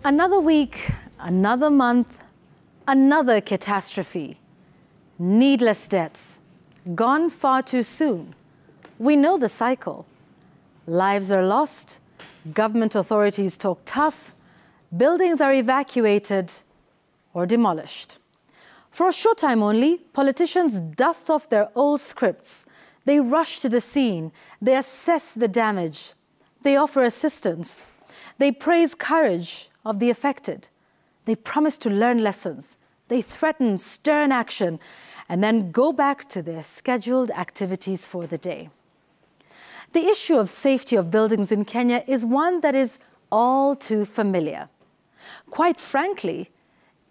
Another week, another month, another catastrophe. Needless deaths, gone far too soon. We know the cycle. Lives are lost, government authorities talk tough, buildings are evacuated or demolished. For a short time only, politicians dust off their old scripts. They rush to the scene, they assess the damage, they offer assistance, they praise courage of the affected, they promise to learn lessons, they threaten stern action, and then go back to their scheduled activities for the day. The issue of safety of buildings in Kenya is one that is all too familiar. Quite frankly,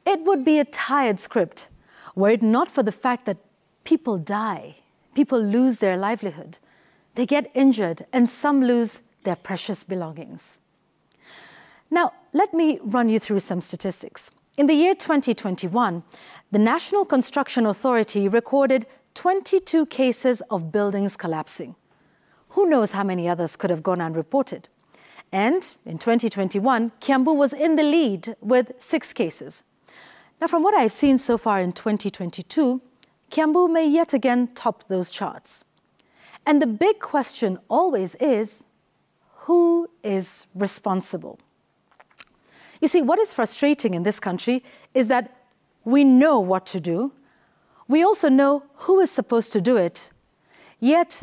it would be a tired script were it not for the fact that people die, people lose their livelihood, they get injured, and some lose their precious belongings. Now, let me run you through some statistics. In the year 2021, the National Construction Authority recorded 22 cases of buildings collapsing. Who knows how many others could have gone unreported? And in 2021, Kiambu was in the lead with 6 cases. Now, from what I've seen so far in 2022, Kiambu may yet again top those charts. And the big question always is, who is responsible? You see, what is frustrating in this country is that we know what to do. We also know who is supposed to do it, yet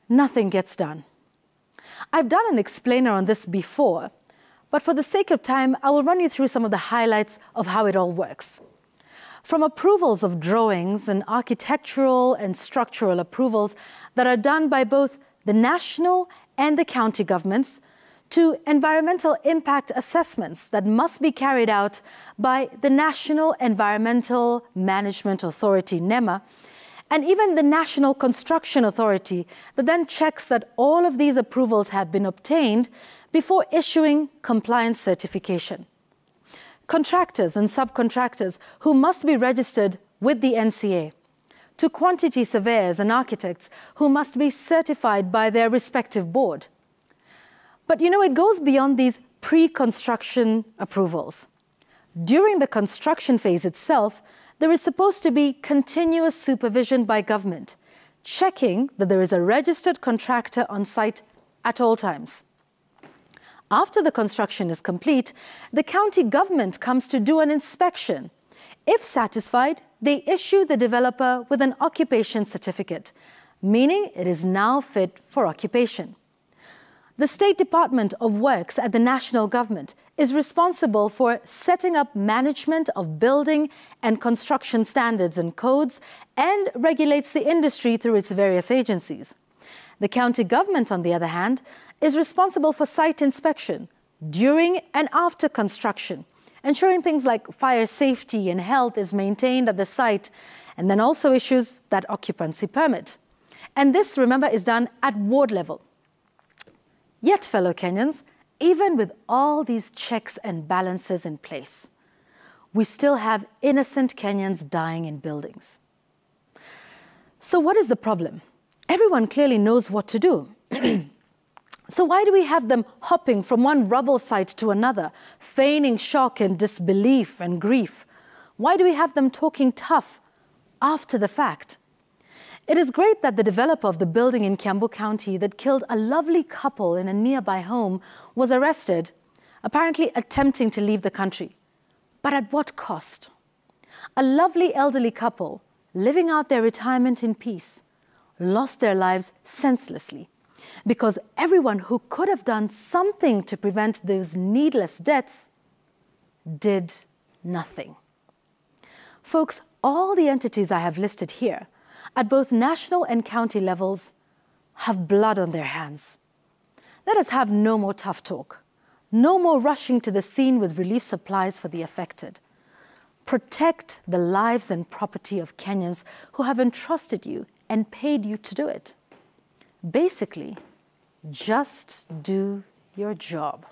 nothing gets done. I've done an explainer on this before, but for the sake of time, I will run you through some of the highlights of how it all works. From approvals of drawings and architectural and structural approvals that are done by both the national and the county governments, to environmental impact assessments that must be carried out by the National Environmental Management Authority, NEMA, and even the National Construction Authority that then checks that all of these approvals have been obtained before issuing compliance certification. Contractors and subcontractors who must be registered with the NCA, to quantity surveyors and architects who must be certified by their respective board. But you know, it goes beyond these pre-construction approvals. During the construction phase itself, there is supposed to be continuous supervision by government, checking that there is a registered contractor on site at all times. After the construction is complete, the county government comes to do an inspection. If satisfied, they issue the developer with an occupation certificate, meaning it is now fit for occupation. The State Department of Works at the national government is responsible for setting up management of building and construction standards and codes and regulates the industry through its various agencies. The county government, on the other hand, is responsible for site inspection during and after construction, ensuring things like fire safety and health is maintained at the site, and then also issues that occupancy permit. And this, remember, is done at ward level. Yet, fellow Kenyans, even with all these checks and balances in place, we still have innocent Kenyans dying in buildings. So what is the problem? Everyone clearly knows what to do. So why do we have them hopping from one rubble site to another, feigning shock and disbelief and grief? Why do we have them talking tough after the fact? It is great that the developer of the building in Kiambu County that killed a lovely couple in a nearby home was arrested, apparently attempting to leave the country. But at what cost? A lovely elderly couple, living out their retirement in peace, lost their lives senselessly because everyone who could have done something to prevent those needless deaths did nothing. Folks, all the entities I have listed here at both national and county levels have blood on their hands. Let us have no more tough talk, no more rushing to the scene with relief supplies for the affected. Protect the lives and property of Kenyans who have entrusted you and paid you to do it. Basically, just do your job.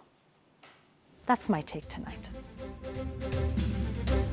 That's my take tonight.